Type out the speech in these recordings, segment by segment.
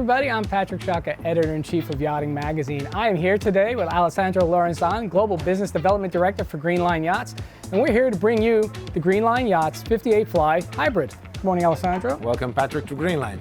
everybody, I'm Patrick Shaka, Editor-in-Chief of Yachting Magazine. I am here today with Alessandro Lorenzon, Global Business Development Director for Greenline Yachts, and we're here to bring you the Greenline Yachts 58 Fly Hybrid. Good morning, Alessandro. Welcome, Patrick, to Greenline.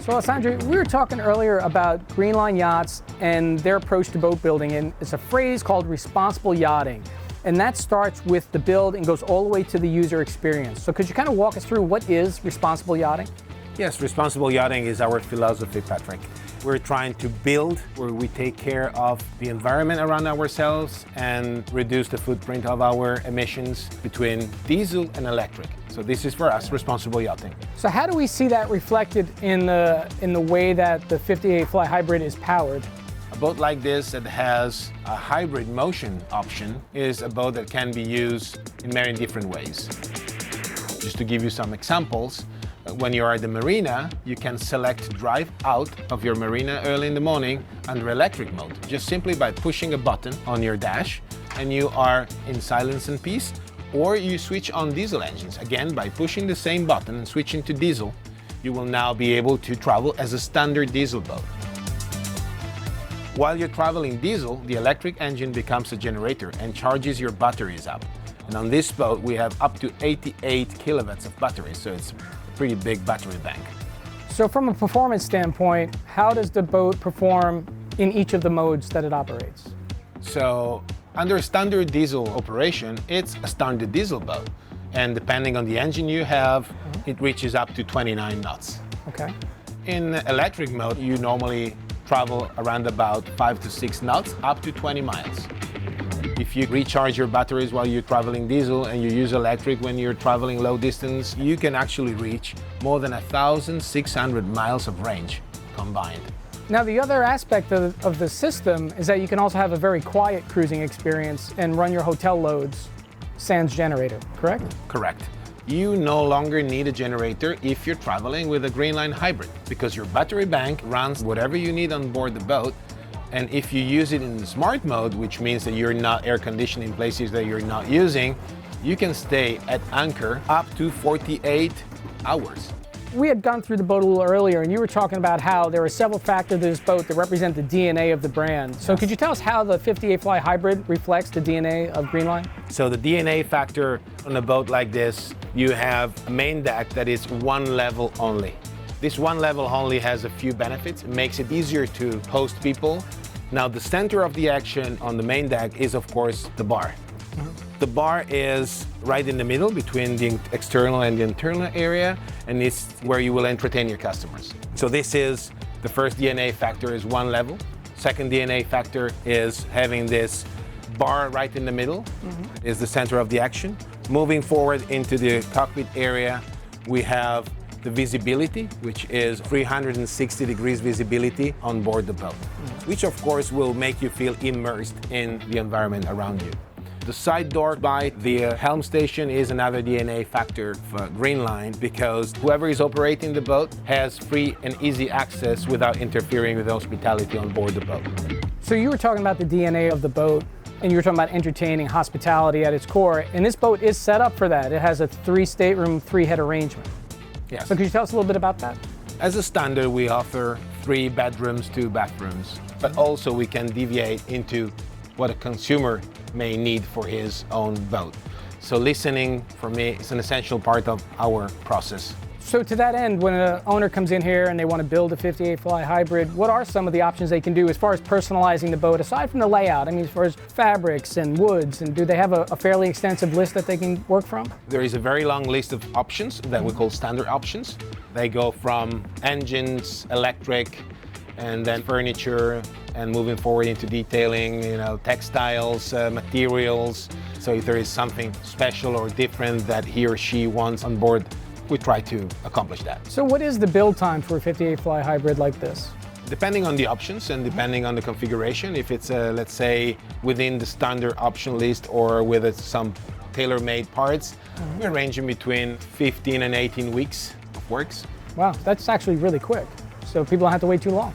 So, Alessandro, we were talking earlier about Greenline Yachts and their approach to boat building, and it's a phrase called responsible yachting. And that starts with the build and goes all the way to the user experience. So could you kind of walk us through what is responsible yachting? Yes, responsible yachting is our philosophy, Patrick. We're trying to build where we take care of the environment around ourselves and reduce the footprint of our emissions between diesel and electric. So this is for us responsible yachting. So how do we see that reflected in the way that the 58 Fly Hybrid is powered? A boat like this that has a hybrid motion option is a boat that can be used in many different ways. Just to give you some examples, when you are at the marina, you can select drive out of your marina early in the morning under electric mode, just simply by pushing a button on your dash, and you are in silence and peace. Or you switch on diesel engines, again by pushing the same button and switching to diesel, you will now be able to travel as a standard diesel boat. While you're traveling diesel, the electric engine becomes a generator and charges your batteries up. And on this boat, we have up to 88 kilowatts of batteries, so it's a pretty big battery bank. So from a performance standpoint, how does the boat perform in each of the modes that it operates? So under standard diesel operation, it's a standard diesel boat. And depending on the engine you have, it reaches up to 29 knots. Okay. In electric mode, you normally travel around about 5 to 6 knots, up to 20 miles. If you recharge your batteries while you're traveling diesel and you use electric when you're traveling low distance, you can actually reach more than 1,600 miles of range combined. Now, the other aspect of the system is that you can also have a very quiet cruising experience and run your hotel loads sans generator, correct? Correct. You no longer need a generator if you're traveling with a Greenline Hybrid, because your battery bank runs whatever you need on board the boat. And if you use it in the smart mode, which means that you're not air conditioned in places that you're not using, you can stay at anchor up to 48 hours. We had gone through the boat a little earlier, and you were talking about how there are several factors to this boat that represent the DNA of the brand. So could you tell us how the 58 Fly Hybrid reflects the DNA of Greenline? So the DNA factor on a boat like this, you have a main deck that is one level only. This one level only has a few benefits. It makes it easier to host people. Now, the center of the action on the main deck is, of course, the bar. The bar is right in the middle between the external and the internal area, and it's where you will entertain your customers. So this is the first DNA factor is one level. Second DNA factor is having this bar right in the middle, is the center of the action. Moving forward into the cockpit area, we have the visibility, which is 360 degrees visibility on board the boat, which of course will make you feel immersed in the environment around you. The side door by the helm station is another DNA factor for Greenline, because whoever is operating the boat has free and easy access without interfering with the hospitality on board the boat. So you were talking about the DNA of the boat, and you were talking about entertaining, hospitality at its core, and this boat is set up for that. It has a 3-stateroom, 3-head arrangement. Yes. So could you tell us a little bit about that? As a standard, we offer 3 bedrooms, 2 bathrooms, but also we can deviate into what a consumer may need for his own boat. So listening, for me, is an essential part of our process. So to that end, when an owner comes in here and they want to build a 58 Fly Hybrid, what are some of the options they can do as far as personalizing the boat, aside from the layout? I mean, as far as fabrics and woods, and do they have a fairly extensive list that they can work from? There is a very long list of options that we call standard options. They go from engines, electric, and then furniture, and moving forward into detailing, textiles, materials. So if there is something special or different that he or she wants on board, we try to accomplish that. So what is the build time for a 58 Fly Hybrid like this? Depending on the options and depending on the configuration, if it's, let's say, within the standard option list or with some tailor-made parts, we're ranging between 15 and 18 weeks of works. Wow, that's actually really quick. So people don't have to wait too long.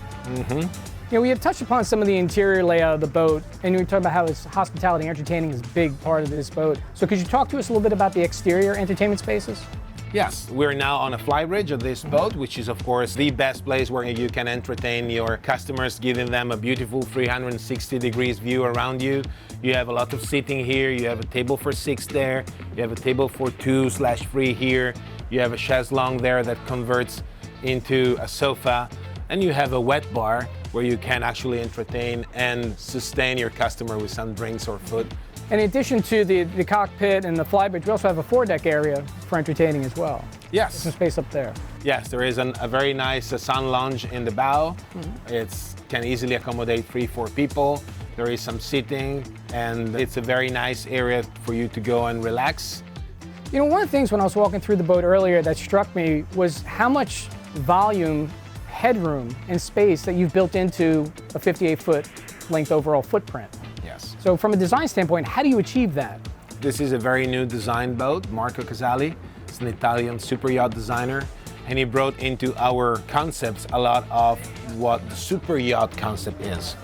We had touched upon some of the interior layout of the boat, and you were talking about how its hospitality and entertaining is a big part of this boat. So could you talk to us a little bit about the exterior entertainment spaces? Yes, we're now on a flybridge of this boat, which is of course the best place where you can entertain your customers, giving them a beautiful 360 degrees view around you. You have a lot of seating here, you have a table for 6 there, you have a table for 2/3 here, you have a chaise-longue there that converts into a sofa, and you have a wet bar where you can actually entertain and sustain your customer with some drinks or food. In addition to the cockpit and the flybridge, we also have a foredeck area for entertaining as well. Yes. There's some space up there. Yes, there is a very nice sun lounge in the bow. It can easily accommodate 3-4 people. There is some seating, and it's a very nice area for you to go and relax. You know, one of the things when I was walking through the boat earlier that struck me was how much volume, headroom, and space that you've built into a 58-foot length overall footprint. Yes. So from a design standpoint, how do you achieve that? This is a very new design boat. Marco Casali is an Italian super yacht designer, and he brought into our concepts a lot of what the super yacht concept is.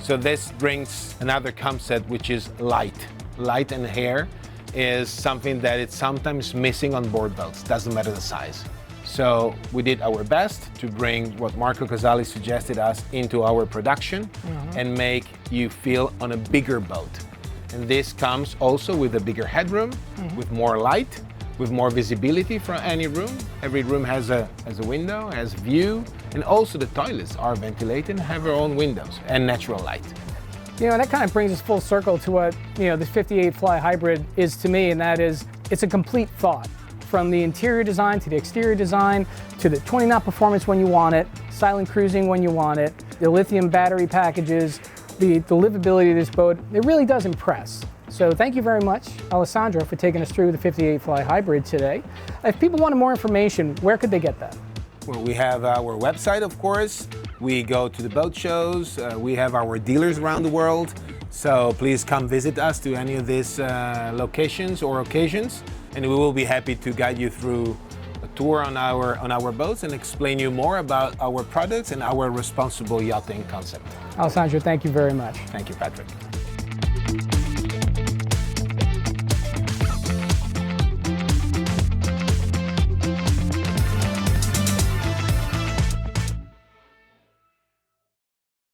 So this brings another concept, which is light. Light and air is something that it's sometimes missing on board boats, doesn't matter the size. So we did our best to bring what Marco Casali suggested us into our production and make you feel on a bigger boat. And this comes also with a bigger headroom, with more light, with more visibility from any room. Every room has a window, has view, and also the toilets are ventilated and have their own windows and natural light. You know, that kind of brings us full circle to what, you know, this 58 Fly Hybrid is to me, and that is, it's a complete thought. From the interior design to the exterior design, to the 20-knot performance when you want it, silent cruising when you want it, the lithium battery packages, the livability of this boat, it really does impress. So thank you very much, Alessandro, for taking us through the 58 Fly Hybrid today. If people wanted more information, where could they get that? Well, we have our website, of course. We go to the boat shows. We have our dealers around the world. So please come visit us to any of these locations or occasions, and we will be happy to guide you through a tour on our boats and explain you more about our products and our responsible yachting concept. Alessandro, thank you very much. Thank you, Patrick.